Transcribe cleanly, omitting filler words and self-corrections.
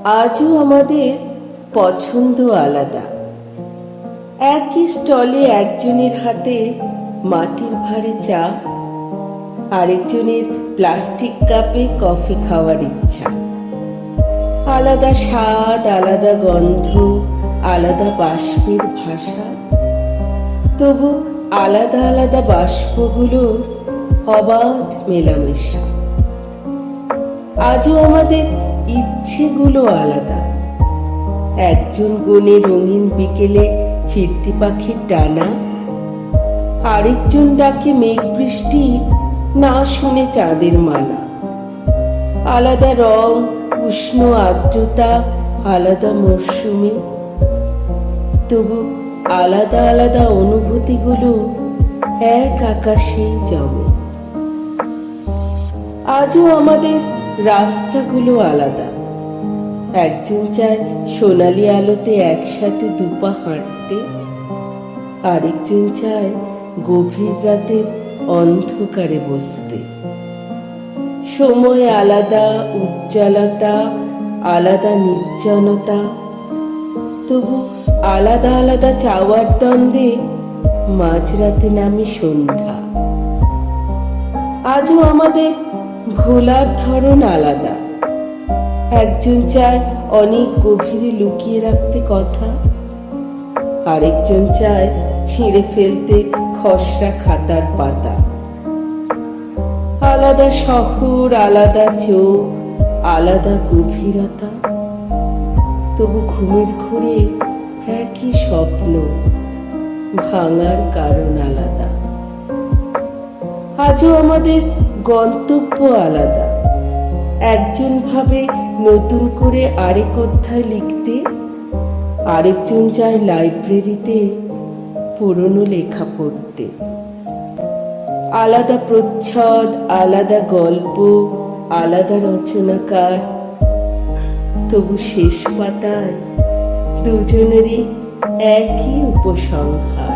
আজও আমাদের পছন্দ আলাদা। একই স্টলে একজনের হাতে মাটির ভাঁড়ে চা, আরেকজনের প্লাস্টিক কাপে কফি খাওয়ার ইচ্ছা। আলাদা স্বাদ, আলাদা গন্ধ, আলাদা বাষ্পের ভাষা, তবু আলাদা আলাদা বাষ্পগুলো অবাধ মেলামেশা। আজও আমাদের ইচ্ছেগুলো আলাদা। একজন গুণে রঙিন বিকেলে ফিরতি পাখির ডানা, আরেকজন ডাকে মেঘ বৃষ্টি না শুনে চাঁদের মানা। আলাদা রং, উষ্ণ আর্দ্রতা, আলাদা মরশুমে, তবু আলাদা আলাদা অনুভূতিগুলো এক আকাশেই জমে। আজও আমাদের রাস্তাগুলো আলাদা। একজন চায় সোনালি আলোতে একসাথে দুপা হাঁটতে, আরেকজন চায় গভীর রাতের অন্ধকারে বসতে। সময় আলাদা, উজ্জ্বলতা আলাদা, নির্জনতা, তবু আলাদা আলাদা চাওয়ার দ্বন্দ্বে মাঝরাতে নামে সন্ধ্যা। আজও আমাদের ভোলার ধরন আলাদা। একজন চায় অনেক গভীরে লুকিয়ে রাখতে কথা, আরেকজন চায় ছিঁড়ে ফেলতে খসড়া খাতার পাতা। আলাদা শহর, আলাদা চোখ, আলাদা গভীরতা, তবু ঘুমের ঘুরে একই স্বপ্ন, ভাঙার কারণ আলাদা। আজও আমাদের গন্তব্য আলাদা। একজন ভাবে নতুন করে আরেক অধ্যায় লিখতে, আরেকজন চায় লাইব্রেরিতে পুরনো লেখা পড়তে। আলাদা প্রচ্ছদ, আলাদা গল্প, আলাদা রচনাকার, তবু শেষ পাতায় দুজনেরই একই উপসংহার।